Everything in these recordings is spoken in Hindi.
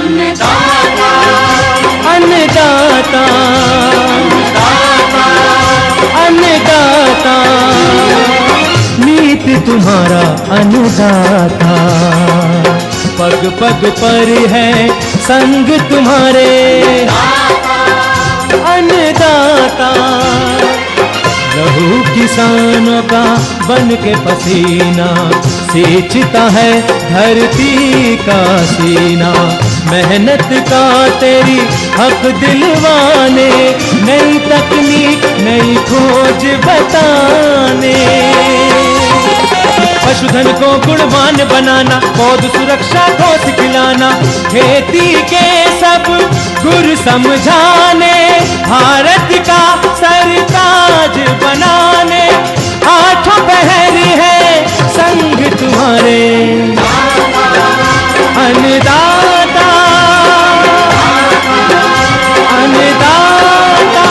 अन्नदाता अन्नदाता अन्नदाता नीत तुम्हारा अन्नदाता, पग पग पर है संग तुम्हारे अन्नदाता। लहू किसानों का बन के पसीना सींचता है धरती का सीना, मेहनत का तेरी हक दिलवाने, नई तकनीक नई खोज बताने। पशुधन को गुणवान बनाना, पौध सुरक्षा को सिखलाना, खेती के सब गुर समझाने, भारत का सरताज बनाने, आठों पहर है संग तुम्हारे अन्नदाता अन्नदाता।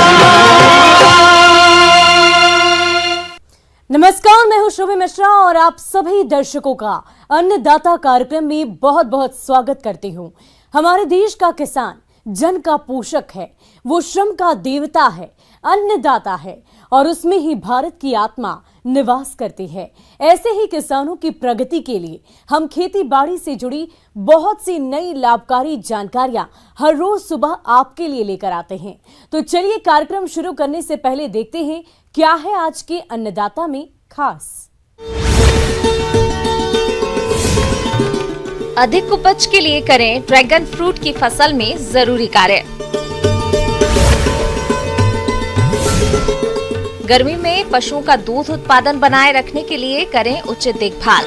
नमस्कार, मैं हूं शुभि मिश्रा और आप सभी दर्शकों का अन्नदाता कार्यक्रम में बहुत बहुत स्वागत करती हूं। हमारे देश का किसान जन का पोषक है, वो श्रम का देवता है, अन्नदाता है और उसमें ही भारत की आत्मा निवास करती है। ऐसे ही किसानों की प्रगति के लिए हम खेती बाड़ी से जुड़ी बहुत सी नई लाभकारी जानकारियां हर रोज सुबह आपके लिए लेकर आते हैं। तो चलिए कार्यक्रम शुरू करने से पहले देखते हैं क्या है आज के अन्नदाता में खास। अधिक उपज के लिए करें ड्रैगन फ्रूट की फसल में जरूरी कार्य। गर्मी में पशुओं का दूध उत्पादन बनाए रखने के लिए करें उचित देखभाल।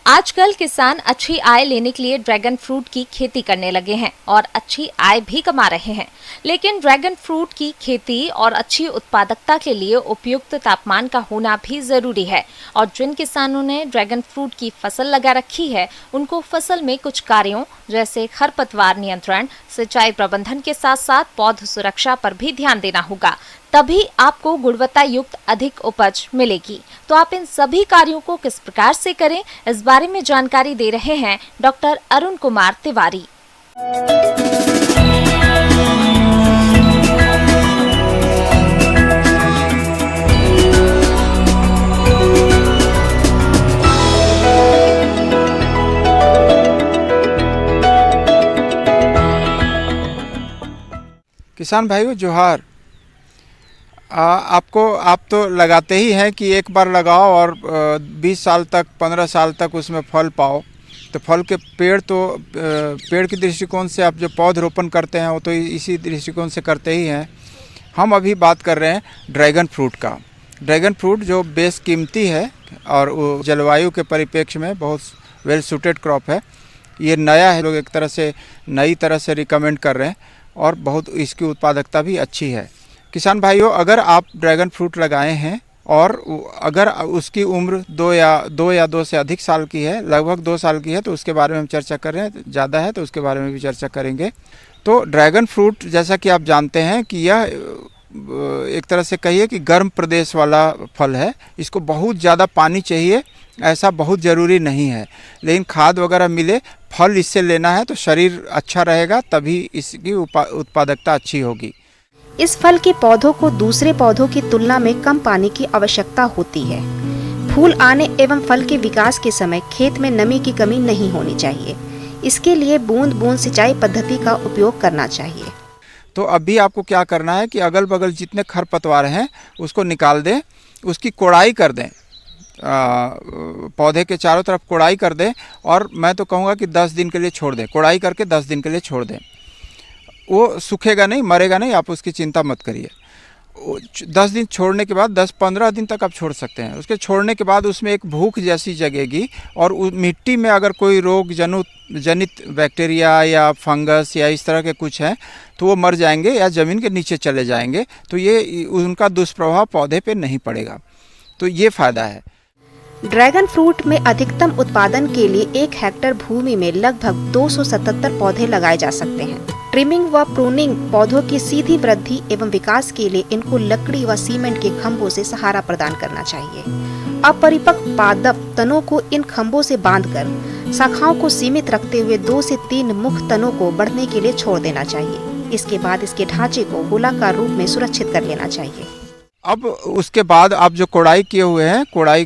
आजकल किसान अच्छी आय लेने के लिए ड्रैगन फ्रूट की खेती करने लगे हैं और अच्छी आय भी कमा रहे हैं। लेकिन ड्रैगन फ्रूट की खेती और अच्छी उत्पादकता के लिए उपयुक्त तापमान का होना भी जरूरी है। और जिन किसानों ने ड्रैगन फ्रूट की फसल लगा रखी है, उनको फसल में कुछ कार्यों जैसे खरपतवार नियंत्रण, सिंचाई प्रबंधन के साथ साथ पौध सुरक्षा पर भी ध्यान देना होगा, तभी आपको गुणवत्ता युक्त अधिक उपज मिलेगी। तो आप इन सभी कार्यों को किस प्रकार से करें, इस बारे में जानकारी दे रहे हैं डॉक्टर अरुण कुमार तिवारी। किसान भाइयों जोहार। आप तो लगाते ही हैं कि एक बार लगाओ और 20 साल तक 15 साल तक उसमें फल पाओ। तो फल के पेड़ के दृष्टिकोण से आप जो पौधरोपण करते हैं वो तो इसी दृष्टिकोण से करते ही हैं। हम अभी बात कर रहे हैं ड्रैगन फ्रूट का। ड्रैगन फ्रूट जो बेस कीमती है और वो जलवायु के परिप्रेक्ष्य में बहुत वेल सूटेड क्रॉप है। ये नया है, लोग एक तरह से नई तरह से रिकमेंड कर रहे हैं और बहुत इसकी उत्पादकता भी अच्छी है। किसान भाइयों, अगर आप ड्रैगन फ्रूट लगाए हैं और अगर उसकी उम्र 2 से अधिक साल की है, लगभग 2 साल की है, तो उसके बारे में हम चर्चा कर रहे हैं। ज़्यादा है तो उसके बारे में भी चर्चा करेंगे। तो ड्रैगन फ्रूट जैसा कि आप जानते हैं कि यह एक तरह से कहिए कि गर्म प्रदेश वाला फल है। इसको बहुत ज़्यादा पानी चाहिए ऐसा बहुत ज़रूरी नहीं है, लेकिन खाद वगैरह मिले, फल इससे लेना है तो शरीर अच्छा रहेगा, तभी इसकी उत्पादकता अच्छी होगी। इस फल के पौधों को दूसरे पौधों की तुलना में कम पानी की आवश्यकता होती है। फूल आने एवं फल के विकास के समय खेत में नमी की कमी नहीं होनी चाहिए। इसके लिए बूंद बूंद सिंचाई पद्धति का उपयोग करना चाहिए। तो अभी आपको क्या करना है कि अगल बगल जितने खरपतवार हैं उसको निकाल दें, उसकी कोड़ाई कर दें, पौधे के चारों तरफ कोड़ाई कर दें और मैं तो कहूँगा कि 10 दिन के लिए छोड़ दें। कोड़ाई करके 10 दिन के लिए छोड़ दें। वो सूखेगा नहीं, मरेगा नहीं, आप उसकी चिंता मत करिए। 10 दिन छोड़ने के बाद 10-15 दिन तक आप छोड़ सकते हैं। उसके छोड़ने के बाद उसमें एक भूख जैसी जगेगी और मिट्टी में अगर कोई रोग जनित बैक्टीरिया या फंगस या इस तरह के कुछ हैं तो वो मर जाएंगे या ज़मीन के नीचे चले जाएंगे। तो ये उनका दुष्प्रभाव पौधे पे नहीं पड़ेगा। तो ये फ़ायदा है। ड्रैगन फ्रूट में अधिकतम उत्पादन के लिए 1 हेक्टेयर भूमि में लगभग 277 पौधे लगाए जा सकते हैं। ट्रिमिंग व प्रूनिंग पौधों की सीधी वृद्धि एवं विकास के लिए इनको लकड़ी व सीमेंट के खंभों से सहारा प्रदान करना चाहिए। अपरिपक्व पादप तनों को इन खंभों से बांधकर शाखाओं को सीमित रखते हुए 2 से 3 मुख्य तनों को बढ़ने के लिए छोड़ देना चाहिए। इसके बाद इसके ढांचे को गोलाकार रूप में सुरक्षित कर लेना चाहिए। अब उसके बाद आप जो कोड़ाई किए हुए हैं, कोड़ाई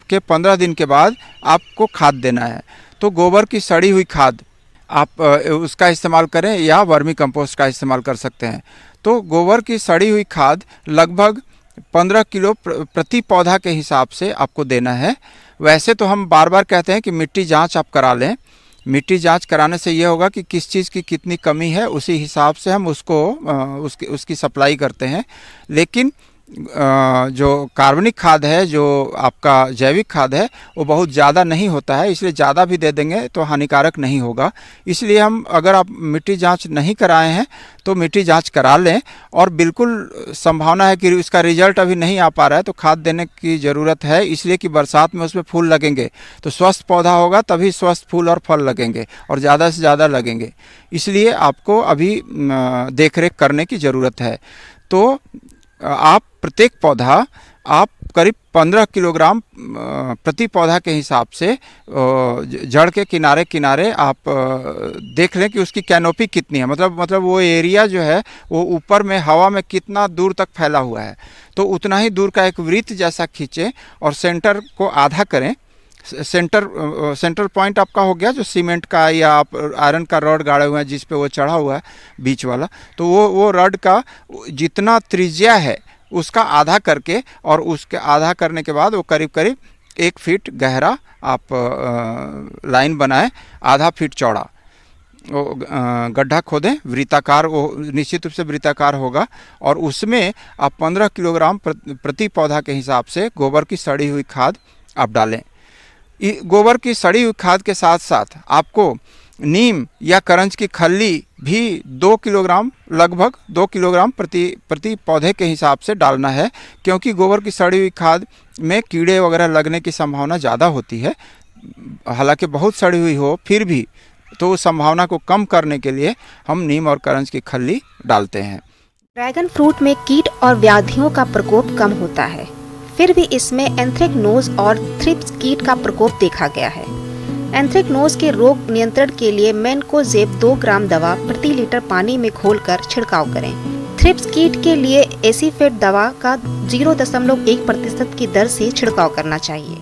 के 15 दिन के बाद आपको खाद देना है। तो गोबर की सड़ी हुई खाद आप उसका इस्तेमाल करें या वर्मी कंपोस्ट का इस्तेमाल कर सकते हैं। तो गोबर की सड़ी हुई खाद लगभग 15 किलो प्रति पौधा के हिसाब से आपको देना है। वैसे तो हम बार बार कहते हैं कि मिट्टी जांच आप करा लें। मिट्टी जांच कराने से ये होगा कि किस चीज़ की कितनी कमी है, उसी हिसाब से हम उसकी सप्लाई करते हैं। लेकिन जो कार्बनिक खाद है, जो आपका जैविक खाद है, वो बहुत ज़्यादा नहीं होता है, इसलिए ज़्यादा भी दे देंगे तो हानिकारक नहीं होगा। इसलिए हम, अगर आप मिट्टी जांच नहीं कराए हैं तो मिट्टी जांच करा लें। और बिल्कुल संभावना है कि इसका रिजल्ट अभी नहीं आ पा रहा है तो खाद देने की ज़रूरत है, इसलिए कि बरसात में उसमें फूल लगेंगे। तो स्वस्थ पौधा होगा तभी स्वस्थ फूल और फल लगेंगे और ज़्यादा से ज़्यादा लगेंगे। इसलिए आपको अभी देख रेख करने की ज़रूरत है। तो आप प्रत्येक पौधा आप करीब 15 किलोग्राम प्रति पौधा के हिसाब से जड़ के किनारे किनारे आप देख लें कि उसकी कैनोपी कितनी है। मतलब वो एरिया जो है वो ऊपर में हवा में कितना दूर तक फैला हुआ है। तो उतना ही दूर का एक वृत्त जैसा खींचें और सेंटर को आधा करें। सेंटर पॉइंट आपका हो गया जो सीमेंट का या आप आयरन का रॉड गाड़े हुए हैं जिस पे वो चढ़ा हुआ है बीच वाला, तो वो रॉड का जितना त्रिज्या है उसका आधा करके, और उसके आधा करने के बाद वो करीब करीब 1 फीट गहरा आप लाइन बनाएं, आधा फीट चौड़ा वो गड्ढा खोदें वृत्ताकार, वो निश्चित रूप से वृत्ताकार होगा। और उसमें आप 15 किलोग्राम प्रति पौधा के हिसाब से गोबर की सड़ी हुई खाद आप डालें। गोबर की सड़ी हुई खाद के साथ साथ आपको नीम या करंज की खल्ली भी 2 किलोग्राम, लगभग 2 किलोग्राम प्रति पौधे के हिसाब से डालना है, क्योंकि गोबर की सड़ी हुई खाद में कीड़े वगैरह लगने की संभावना ज़्यादा होती है। हालांकि बहुत सड़ी हुई हो फिर भी, तो उस संभावना को कम करने के लिए हम नीम और करंज की खल्ली डालते हैं। ड्रैगन फ्रूट में कीट और व्याधियों का प्रकोप कम होता है, फिर भी इसमें एंथ्रेक्नोज और थ्रिप्स कीट का प्रकोप देखा गया है। एंथ्रेक्नोज के रोग नियंत्रण के लिए मैनकोजेब 2 ग्राम दवा प्रति लीटर पानी में घोलकर छिड़काव करें। थ्रिप्स कीट के लिए एसीफेट दवा का 0.1% की दर से छिड़काव करना चाहिए।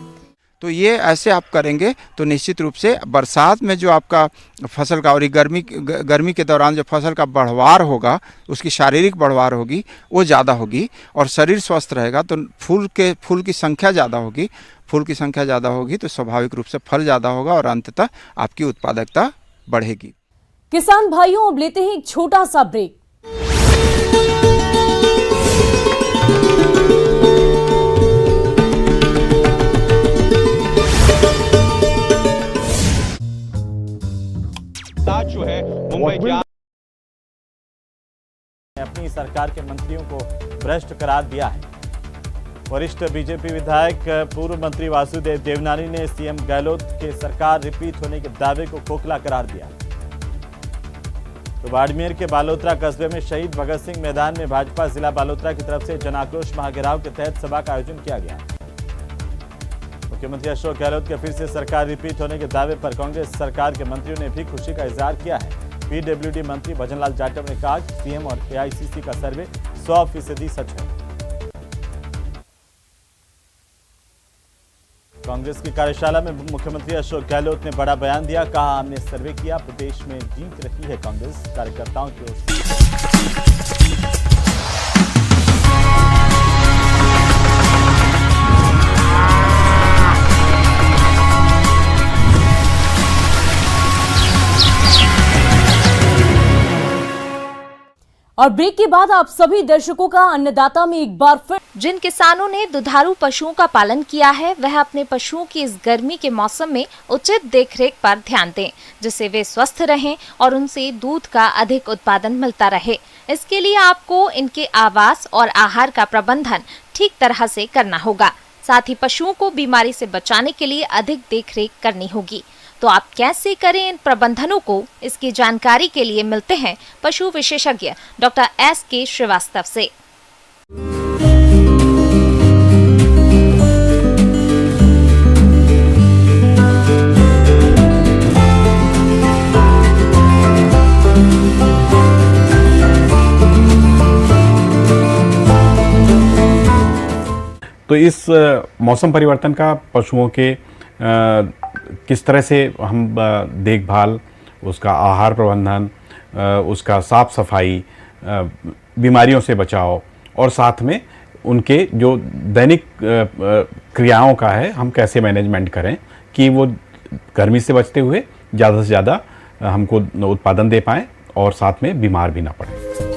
तो ये ऐसे आप करेंगे तो निश्चित रूप से बरसात में जो आपका फसल का और गर्मी के दौरान जो फसल का बढ़वार होगा, उसकी शारीरिक बढ़वार होगी वो ज़्यादा होगी और शरीर स्वस्थ रहेगा। तो फूल की संख्या ज़्यादा होगी, फूल की संख्या ज़्यादा होगी तो स्वाभाविक रूप से फल ज़्यादा होगा और अंततः आपकी उत्पादकता बढ़ेगी। किसान भाइयों, अब लेते हैं एक छोटा सा ब्रेक। जो है मुंबई की अपनी सरकार के मंत्रियों को भ्रष्ट करार दिया है। वरिष्ठ बीजेपी विधायक पूर्व मंत्री वासुदेव देवनानी ने सीएम गहलोत के सरकार रिपीट होने के दावे को खोखला करार दिया। तो बाड़मेर के बालोतरा कस्बे में शहीद भगत सिंह मैदान में भाजपा जिला बालोतरा की तरफ से जन आक्रोश महाघेराव के तहत सभा का आयोजन किया गया। मुख्यमंत्री अशोक गहलोत के फिर से सरकार रिपीट होने के दावे पर कांग्रेस सरकार के मंत्रियों ने भी खुशी का इजहार किया है। पीडब्ल्यूडी मंत्री भजनलाल जाटव ने कहा कि सीएम और एआईसीसी का सर्वे 100% सच है। कांग्रेस की कार्यशाला में मुख्यमंत्री अशोक गहलोत ने बड़ा बयान दिया, कहा हमने सर्वे किया, प्रदेश में जीत रही है कांग्रेस। कार्यकर्ताओं की ओर से और ब्रेक के बाद आप सभी दर्शकों का अन्नदाता में एक बार फिर। जिन किसानों ने दुधारू पशुओं का पालन किया है वह अपने पशुओं की इस गर्मी के मौसम में उचित देखरेख पर ध्यान दें, जिससे वे स्वस्थ रहें और उनसे दूध का अधिक उत्पादन मिलता रहे। इसके लिए आपको इनके आवास और आहार का प्रबंधन ठीक तरह से करना होगा। साथ ही पशुओं को बीमारी से बचाने के लिए अधिक देखरेख करनी होगी। तो आप कैसे करें इन प्रबंधनों को, इसकी जानकारी के लिए मिलते हैं पशु विशेषज्ञ डॉक्टर S.K. श्रीवास्तव से। तो इस मौसम परिवर्तन का पशुओं के किस तरह से हम देखभाल, उसका आहार प्रबंधन, उसका साफ सफाई, बीमारियों से बचाव और साथ में उनके जो दैनिक क्रियाओं का है हम कैसे मैनेजमेंट करें कि वो गर्मी से बचते हुए ज़्यादा से ज़्यादा हमको उत्पादन दे पाएँ और साथ में बीमार भी ना पड़े।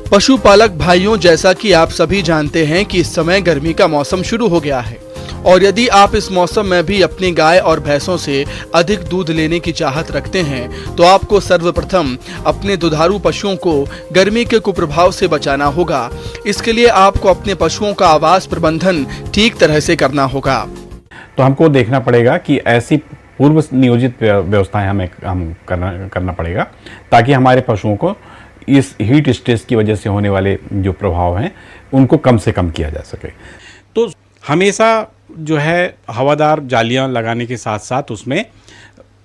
पशुपालक भाइयों, जैसा कि आप सभी जानते हैं कि इस समय गर्मी का मौसम शुरू हो गया है और यदि आप इस मौसम में भी अपनी गाय और भैंसों से अधिक दूध लेने की चाहत रखते हैं तो आपको सर्वप्रथम अपने दुधारू पशुओं को गर्मी के कुप्रभाव से बचाना होगा। इसके लिए आपको अपने पशुओं का आवास प्रबंधन ठीक तरह से करना होगा। तो हमको देखना पड़ेगा कि ऐसी पूर्व नियोजित व्यवस्थाएं हम करना पड़ेगा ताकि हमारे पशुओं को इस हीट स्ट्रेस की वजह से होने वाले जो प्रभाव हैं उनको कम से कम किया जा सके। तो हमेशा जो है हवादार जालियां लगाने के साथ साथ उसमें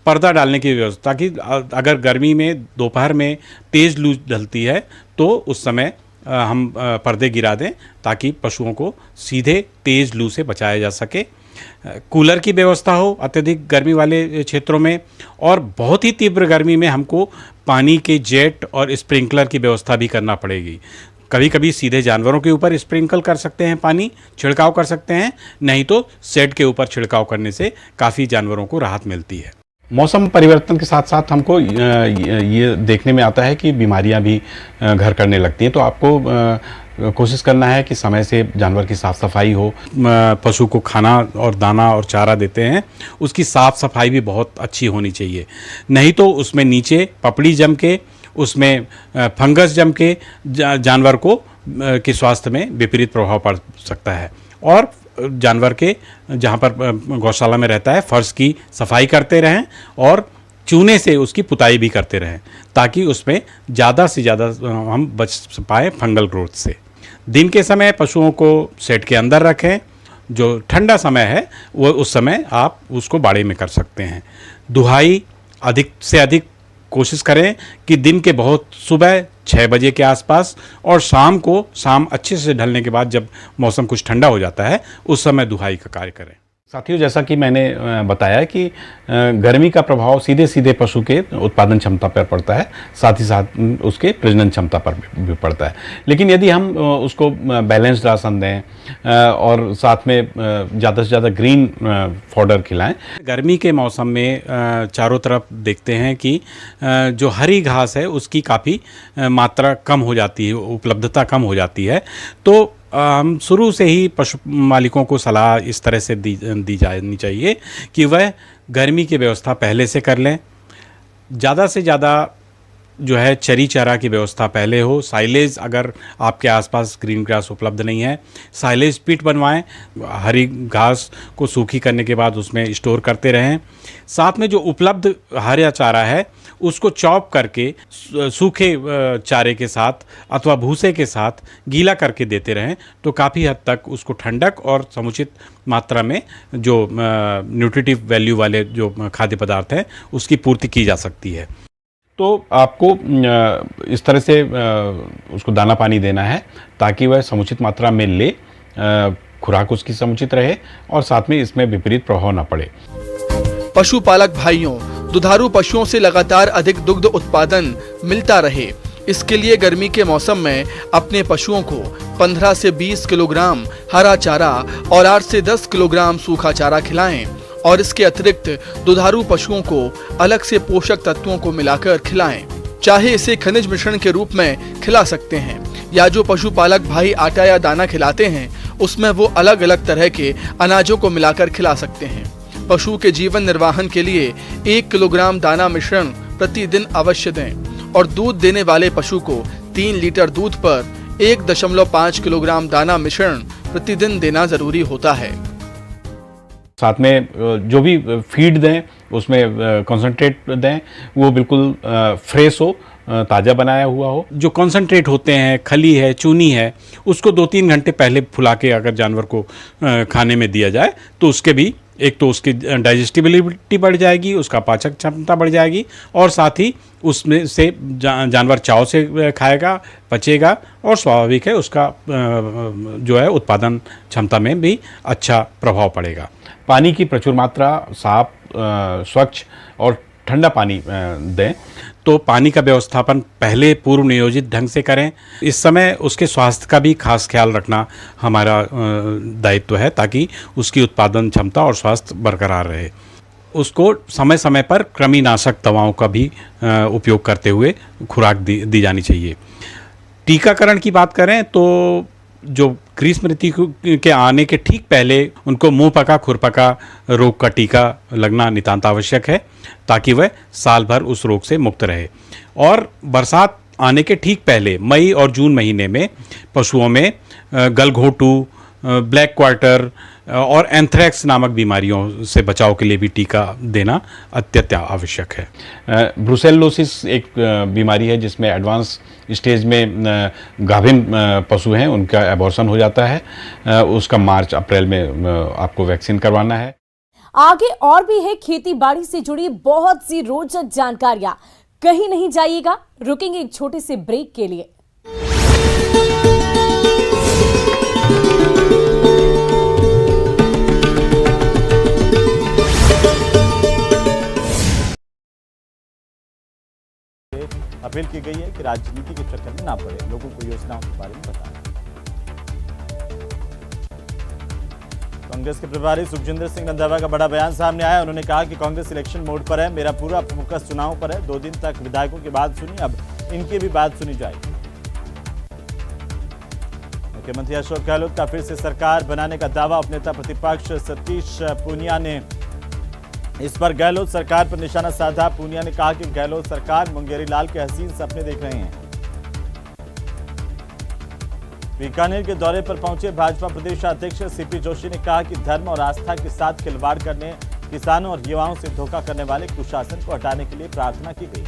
पर्दा डालने की व्यवस्था, कि अगर गर्मी में दोपहर में तेज़ लू ढलती है तो उस समय हम पर्दे गिरा दें ताकि पशुओं को सीधे तेज़ लू से बचाया जा सके। कूलर की व्यवस्था हो अत्यधिक गर्मी वाले क्षेत्रों में, और बहुत ही तीव्र गर्मी में हमको पानी के जेट और स्प्रिंकलर की व्यवस्था भी करना पड़ेगी। कभी कभी सीधे जानवरों के ऊपर स्प्रिंकल कर सकते हैं, पानी छिड़काव कर सकते हैं, नहीं तो शेड के ऊपर छिड़काव करने से काफ़ी जानवरों को राहत मिलती है। मौसम परिवर्तन के साथ साथ हमको ये देखने में आता है कि बीमारियां भी घर करने लगती हैं। तो आपको कोशिश करना है कि समय से जानवर की साफ़ सफाई हो। पशु को खाना और दाना और चारा देते हैं, उसकी साफ़ सफाई भी बहुत अच्छी होनी चाहिए, नहीं तो उसमें नीचे पपड़ी जम के, उसमें फंगस जम के जानवर को के स्वास्थ्य में विपरीत प्रभाव पड़ सकता है। और जानवर के जहाँ पर गौशाला में रहता है फर्श की सफाई करते रहें और चूने से उसकी पुताई भी करते रहें ताकि उसमें ज़्यादा से ज़्यादा हम बच पाएँ फंगल ग्रोथ से। दिन के समय पशुओं को शेड के अंदर रखें, जो ठंडा समय है वो उस समय आप उसको बाड़े में कर सकते हैं। दुहाई अधिक से अधिक कोशिश करें कि दिन के बहुत सुबह 6 बजे के आसपास और शाम अच्छे से ढलने के बाद जब मौसम कुछ ठंडा हो जाता है उस समय दुहाई का कार्य करें। साथियों, जैसा कि मैंने बताया कि गर्मी का प्रभाव सीधे सीधे पशु के उत्पादन क्षमता पर पड़ता है, साथ ही साथ उसके प्रजनन क्षमता पर भी पड़ता है। लेकिन यदि हम उसको बैलेंस्ड राशन दें और साथ में ज़्यादा से ज़्यादा ग्रीन फॉडर खिलाएं। गर्मी के मौसम में चारों तरफ देखते हैं कि जो हरी घास है उसकी काफ़ी मात्रा कम हो जाती है, उपलब्धता कम हो जाती है। तो हम शुरू से ही पशु मालिकों को सलाह इस तरह से दी जानी चाहिए कि वह गर्मी की व्यवस्था पहले से कर लें। ज़्यादा से ज़्यादा जो है चरी चारा की व्यवस्था पहले हो। साइलेज अगर आपके आसपास ग्रीन ग्रास उपलब्ध नहीं है, साइलेज पिट बनवाएं। हरी घास को सूखी करने के बाद उसमें स्टोर करते रहें। साथ में जो उपलब्ध हरा चारा है उसको चॉप करके सूखे चारे के साथ अथवा भूसे के साथ गीला करके देते रहें तो काफ़ी हद तक उसको ठंडक और समुचित मात्रा में जो न्यूट्रिटिव वैल्यू वाले जो खाद्य पदार्थ हैं उसकी पूर्ति की जा सकती है। तो आपको इस तरह से उसको दाना पानी देना है ताकि वह समुचित मात्रा में ले, खुराक उसकी समुचित रहे और साथ में इसमें विपरीत प्रभाव न पड़े। पशुपालक भाइयों, दुधारू पशुओं से लगातार अधिक दुग्ध उत्पादन मिलता रहे, इसके लिए गर्मी के मौसम में अपने पशुओं को 15 से 20 किलोग्राम हरा चारा और 8 से 10 किलोग्राम सूखा चारा खिलाएं और इसके अतिरिक्त दुधारू पशुओं को अलग से पोषक तत्वों को मिलाकर खिलाएं। चाहे इसे खनिज मिश्रण के रूप में खिला सकते हैं या जो पशुपालक भाई आटा या दाना खिलाते हैं उसमें वो अलग अलग तरह के अनाजों को मिलाकर खिला सकते हैं। पशु के जीवन निर्वाहन के लिए 1 किलोग्राम दाना मिश्रण प्रतिदिन अवश्य दें और दूध देने वाले पशु को 3 लीटर दूध पर 1.5 किलोग्राम दाना मिश्रण प्रतिदिन देना जरूरी होता है। साथ में जो भी फीड दें उसमें कंसंट्रेट दें, वो बिल्कुल फ्रेश हो, ताज़ा बनाया हुआ हो। जो कॉन्सेंट्रेट होते हैं, खली है, चूनी है, उसको 2-3 घंटे पहले फुला के अगर जानवर को खाने में दिया जाए तो उसके भी एक तो उसकी डाइजेस्टिबिलिटी बढ़ जाएगी, उसका पाचक क्षमता बढ़ जाएगी और साथ ही उसमें से जानवर चाव से खाएगा, पचेगा और स्वाभाविक है उसका जो है उत्पादन क्षमता में भी अच्छा प्रभाव पड़ेगा। पानी की प्रचुर मात्रा, साफ, स्वच्छ और ठंडा पानी दें। तो पानी का व्यवस्थापन पहले पूर्व नियोजित ढंग से करें। इस समय उसके स्वास्थ्य का भी खास ख्याल रखना हमारा दायित्व है ताकि उसकी उत्पादन क्षमता और स्वास्थ्य बरकरार रहे। उसको समय समय पर कृमिनाशक दवाओं का भी उपयोग करते हुए खुराक दी जानी चाहिए। टीकाकरण की बात करें तो जो ग्रीष्म ऋतु के आने के ठीक पहले उनको मुंह पका खुरपका रोग का टीका लगना नितांत आवश्यक है ताकि वह साल भर उस रोग से मुक्त रहे। और बरसात आने के ठीक पहले मई और जून महीने में पशुओं में गलघोटू, ब्लैक क्वार्टर और एंथ्रेक्स नामक बीमारियों से बचाव के लिए भी टीका देना अत्यंत आवश्यक है। ब्रुसेलोसिस एक बीमारी है जिसमें एडवांस स्टेज में गाभिन पशु हैं, उनका एबॉर्शन हो जाता है। उसका मार्च अप्रैल में आपको वैक्सीन करवाना है। आगे और भी है खेती बाड़ी से जुड़ी बहुत सी रोचक जानकारियां। कहीं नहीं जाइएगा, रुकेंगे एक छोटे से ब्रेक के लिए। अपील की गई है कि राजनीति के चक्कर में ना पड़े, लोगों को योजनाओं के बारे में बताएं। कांग्रेस के प्रभारी सुखजिंदर सिंह रंधावा का बड़ा बयान सामने आया। उन्होंने कहा कि कांग्रेस इलेक्शन मोड पर है, मेरा पूरा फोकस चुनाव पर है। 2 दिन तक विधायकों की बात सुनी, अब इनकी भी बात सुनी जाएगी। मुख्यमंत्री अशोक गहलोत का फिर से सरकार बनाने का दावा। उपनेता प्रतिपक्ष सतीश पूनिया ने इस पर गहलोत सरकार पर निशाना साधा। पूनिया ने कहा कि गहलोत सरकार मुंगेरी लाल के हसीन सपने देख रहे हैं। बीकानेर के दौरे पर पहुंचे भाजपा प्रदेश अध्यक्ष सीपी जोशी ने कहा कि धर्म और आस्था के साथ खिलवाड़ करने, किसानों और युवाओं से धोखा करने वाले कुशासन को हटाने के लिए प्रार्थना की गई।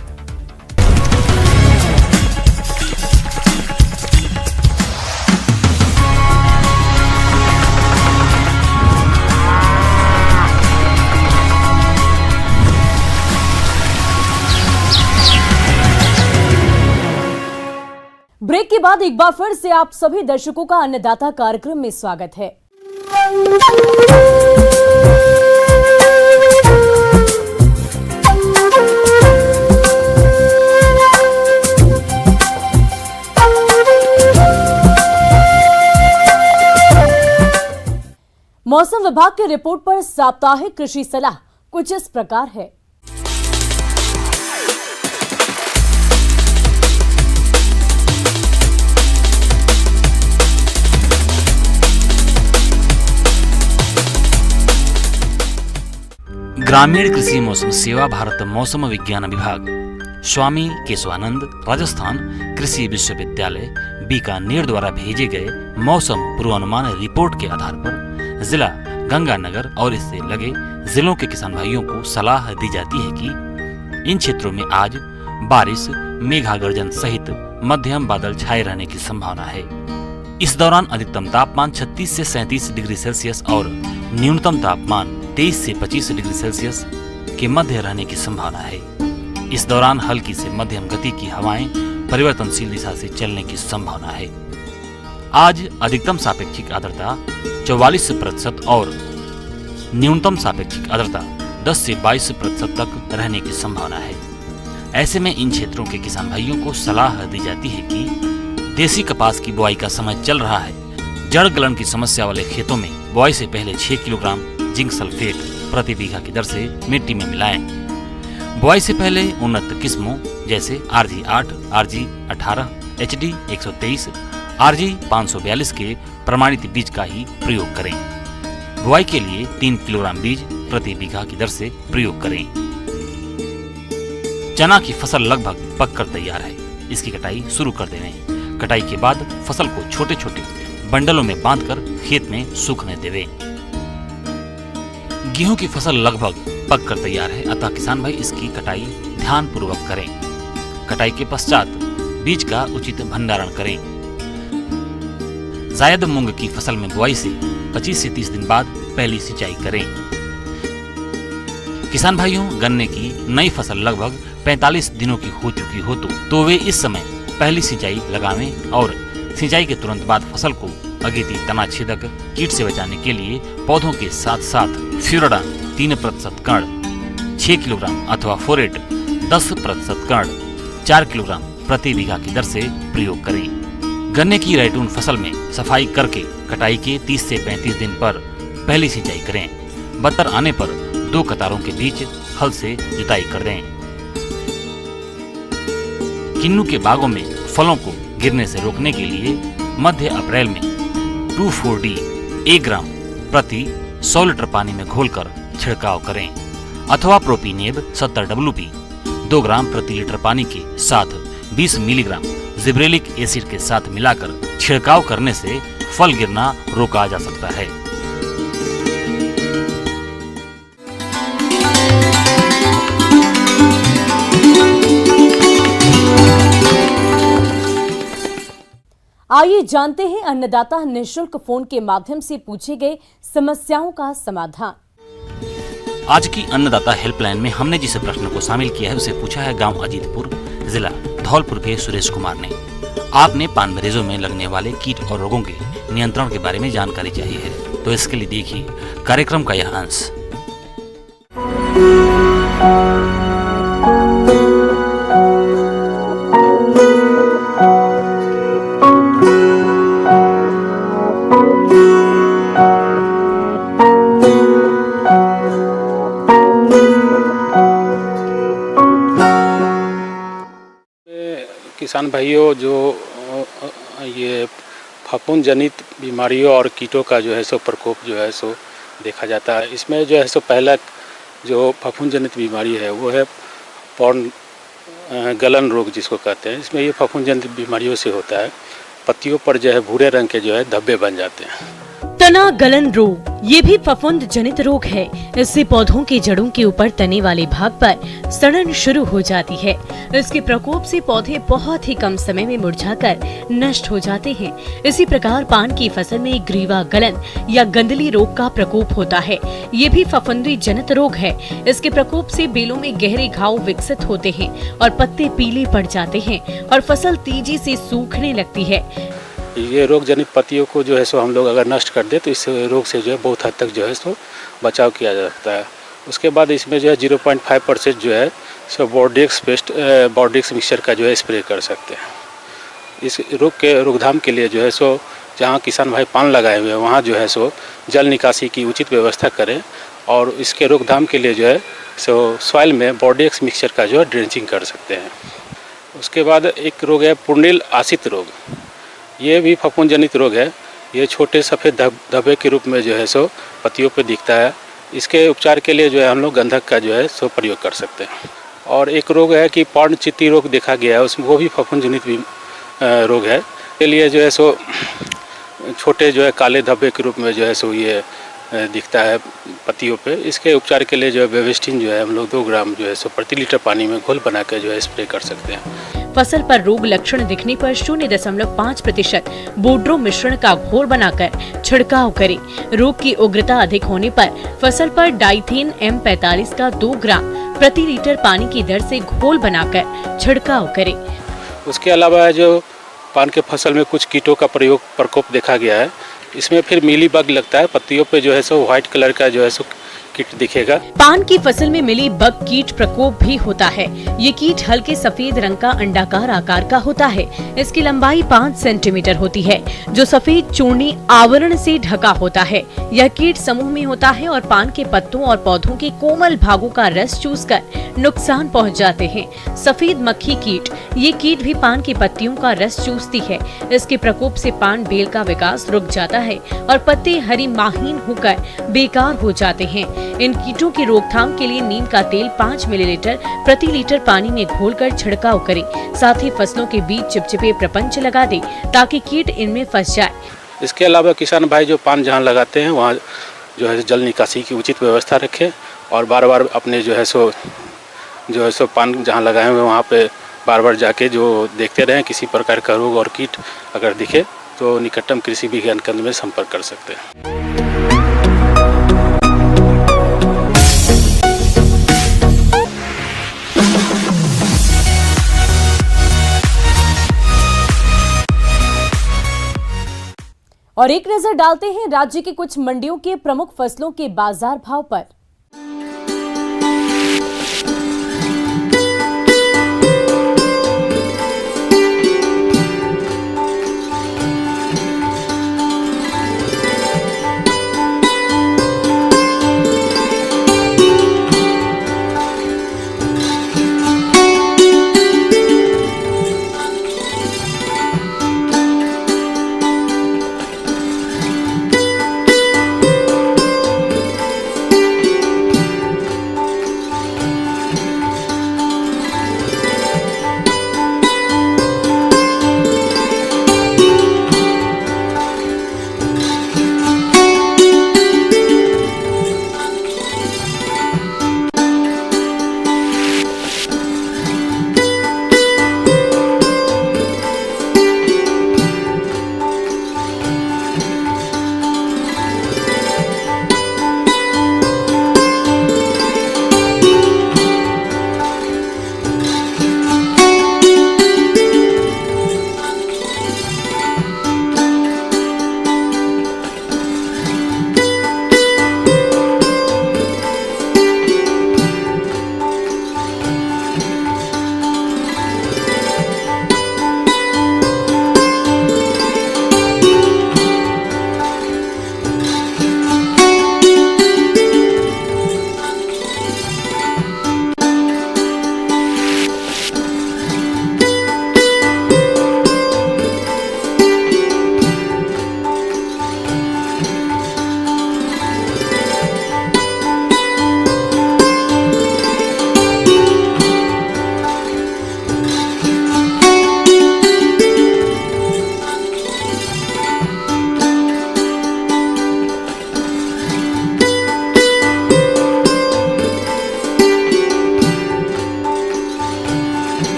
ब्रेक के बाद एक बार फिर से आप सभी दर्शकों का अन्नदाता कार्यक्रम में स्वागत है। मौसम विभाग की रिपोर्ट पर साप्ताहिक कृषि सलाह कुछ इस प्रकार है। ग्रामीण कृषि मौसम सेवा भारत मौसम विज्ञान विभाग स्वामी केशवानंद राजस्थान कृषि विश्वविद्यालय बीकानेर द्वारा भेजे गए मौसम पूर्वानुमान रिपोर्ट के आधार पर जिला गंगानगर और इससे लगे जिलों के किसान भाइयों को सलाह दी जाती है कि इन क्षेत्रों में आज बारिश, मेघा गर्जन सहित मध्यम बादल छाए रहने की संभावना है। इस दौरान अधिकतम तापमान 36 से 37 डिग्री सेल्सियस और न्यूनतम तापमान 23 से 25 डिग्री सेल्सियस के मध्य रहने की संभावना है। इस दौरान हल्की से मध्यम गति की हवाएं परिवर्तनशील दिशा से चलने की संभावना है। आज अधिकतम सापेक्षिक आर्द्रता 44% और न्यूनतम सापेक्षिक आर्द्रता 10 से 22% तक रहने की संभावना है। ऐसे में इन क्षेत्रों के किसान भाइयों को सलाह दी जाती है कि देसी कपास की बुआई का समय चल रहा है। जड़ गलन की समस्या वाले खेतों में बुआई से पहले 6 किलोग्राम जिंक सल्फेट प्रति बीघा की दर से मिट्टी में मिलाएं। बुआई से पहले उन्नत किस्मों जैसे RG 8, RG 18, HD 123, RG 542 के प्रमाणित बीज का ही प्रयोग करें। बुआई के लिए 3 किलोग्राम बीज प्रति बीघा की दर से प्रयोग करें। चना की फसल लगभग पककर तैयार है, इसकी कटाई शुरू कर देवें। कटाई के बाद फसल को छोटे छोटे बंडलों में बांधकर खेत में सूखने देवें। गेहूं की फसल लगभग पक कर तैयार है, अतः किसान भाई इसकी कटाई ध्यान पूर्वक करें। कटाई के पश्चात बीज का उचित भंडारण करें। जायद मूंग की फसल में बुआई से 25 से 30 दिन बाद पहली सिंचाई करें। किसान भाइयों, गन्ने की नई फसल लगभग 45 दिनों की हो चुकी हो तो वे इस समय पहली सिंचाई लगावें और सिंचाई के तुरंत बाद फसल को अगेती तना छेदक कीट से बचाने के लिए पौधों के साथ साथ फ्यूराडान 3% कण 6 किलोग्राम अथवा फोरेट 10% कण 4 किलोग्राम प्रति बीघा की दर से प्रयोग करें। गन्ने की रैटून फसल में सफाई करके कटाई के 30 से 35 दिन पर पहली सिंचाई करें। बत्तर आने पर 2 कतारों के बीच हल से जुताई कर दें। किन्नू के बागों में फलों को गिरने से रोकने के लिए मध्य अप्रैल में 2,4-D 1 ग्राम प्रति 100 लीटर पानी में घोलकर छिड़काव करें अथवा प्रोपीनेब 70WP 2 ग्राम प्रति लीटर पानी के साथ 20 मिलीग्राम जिब्रेलिक एसिड के साथ मिलाकर छिड़काव करने से फल गिरना रोका जा सकता है। आइए जानते हैं अन्नदाता निःशुल्क फोन के माध्यम से पूछे गए समस्याओं का समाधान। आज की अन्नदाता हेल्पलाइन में हमने जिस प्रश्न को शामिल किया है उसे पूछा है गांव अजीतपुर, जिला धौलपुर के सुरेश कुमार ने। आपने पान मरीजों में लगने वाले कीट और रोगों के नियंत्रण के बारे में जानकारी चाहिए है, तो इसके लिए देखिए कार्यक्रम का यह अंश। किसान भाइयों, जो ये फफूंद जनित बीमारियों और कीटों का जो है सो प्रकोप जो है सो देखा जाता है। इसमें जो है सो पहला जो फफूंद जनित बीमारी है वो है पौध गलन रोग जिसको कहते हैं। इसमें ये फफूंद जनित बीमारियों से होता है, पत्तियों पर जो है भूरे रंग के जो है धब्बे बन जाते हैं। तना गलन रोग ये भी फफूंद जनित रोग है। इससे पौधों के जड़ों के ऊपर तने वाले भाग पर सड़न शुरू हो जाती है। इसके प्रकोप से पौधे बहुत ही कम समय में मुरझाकर नष्ट हो जाते हैं। इसी प्रकार पान की फसल में ग्रीवा गलन या गंदली रोग का प्रकोप होता है। ये भी फफूंदी जनित रोग है। इसके प्रकोप से बेलों में गहरे घाव विकसित होते हैं और पत्ते पीले पड़ जाते हैं और फसल तेजी से सूखने लगती है। ये रोग जनित पत्तियों को जो है सो हम लोग अगर नष्ट कर दे तो इस रोग से जो है बहुत हद तक जो है सो बचाव किया जा सकता है। उसके बाद इसमें जो है 0.5% जो है सो बॉर्डेक्स मिक्सचर का जो है स्प्रे कर सकते हैं। इस रोग के रोकथाम के लिए जो है सो जहाँ किसान भाई पान लगाए हुए हैं वहाँ जो है सो जल निकासी की उचित व्यवस्था करें और इसके रोकथाम के लिए जो है सो सॉइल में बॉर्डेक्स मिक्सचर का जो है ड्रेंचिंग कर सकते हैं। उसके बाद एक रोग है पुर्णिल आसित रोग। ये भी फफूंद जनित रोग है। ये छोटे सफ़ेद धब्बे के रूप में जो है सो पत्तियों पे दिखता है। इसके उपचार के लिए जो है हम लोग गंधक का जो है सो प्रयोग कर सकते हैं। और एक रोग है कि पर्ण चित्ती रोग देखा गया है, उसमें वो भी फफूंद जनित रोग है। इसके लिए जो है सो छोटे जो है काले धब्बे के रूप में जो है सो ये दिखता है पत्तियों पे। इसके उपचार के लिए जो है बेविस्टिन जो है हम लोग 2 ग्राम जो है सो प्रति लीटर पानी में घोल बना के जो है स्प्रे कर सकते हैं। फसल पर रोग लक्षण दिखने पर 0.5% बोड्रो मिश्रण का घोल बनाकर छिड़काव करें। रोग की उग्रता अधिक होने पर फसल पर डाइथेन M45 का 2 ग्राम प्रति लीटर पानी की दर से घोल बनाकर छिड़काव करें। उसके अलावा जो पान के फसल में कुछ कीटों का प्रकोप देखा गया है, इसमें फिर मीली बग लगता है। पत्तियों पे जो है सो व्हाइट कलर का जो है सो कीट दिखेगा। पान की फसल में मिली बग कीट प्रकोप भी होता है। ये कीट हल्के सफेद रंग का अंडाकार आकार का होता है। इसकी लंबाई 5 सेंटीमीटर होती है, जो सफेद चूर्णी आवरण से ढका होता है। यह कीट समूह में होता है और पान के पत्तों और पौधों के कोमल भागों का रस चूसकर नुकसान पहुंच जाते हैं। सफेद मक्खी कीट, ये कीट भी पान की पत्तियों का रस चूसती है। इसके प्रकोप से पान बेल का विकास रुक जाता है और पत्ते हरी माहीन होकर बेकार हो जाते हैं। इन कीटों की रोकथाम के लिए नीम का तेल 5 मिलीलीटर प्रति लीटर पानी में घोलकर छिड़काव करें। साथ ही फसलों के बीच चिपचिपे प्रपंच लगा दें ताकि कीट इनमें फंस जाए। इसके अलावा किसान भाई जो पान जहाँ लगाते हैं वहाँ जो है जल निकासी की उचित व्यवस्था रखें और बार बार अपने जो है सो पान जहाँ लगाए हुए वहाँ पे बार बार जाके जो देखते रहें। किसी प्रकार का रोग और कीट अगर दिखे तो निकटतम कृषि विज्ञान केंद्र में संपर्क कर सकते हैं। और एक नजर डालते हैं राज्य की कुछ मंडियों के प्रमुख फसलों के बाजार भाव पर।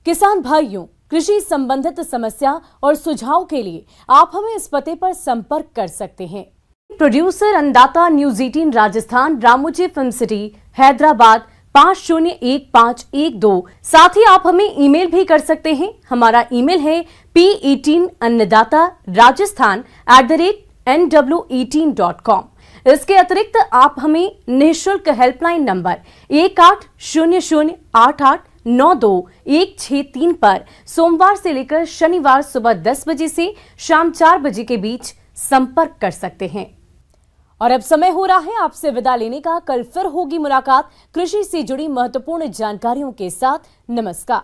किसान भाइयों, कृषि संबंधित समस्या और सुझाव के लिए आप हमें इस पते पर संपर्क कर सकते हैं। प्रोड्यूसर अन्नदाता news 18 Rajasthan, Ramoji film city, Hyderabad 501512। साथ ही आप हमें ईमेल भी कर सकते हैं। हमारा ईमेल है p18annadatarajasthan@nw18.com। इसके अतिरिक्त आप हमें निःशुल्क हेल्पलाइन नंबर 180088921663 पर सोमवार से लेकर शनिवार सुबह 10 बजे से शाम 4 बजे के बीच संपर्क कर सकते हैं। और अब समय हो रहा है आपसे विदा लेने का। कल फिर होगी मुलाकात कृषि से जुड़ी महत्वपूर्ण जानकारियों के साथ। नमस्कार।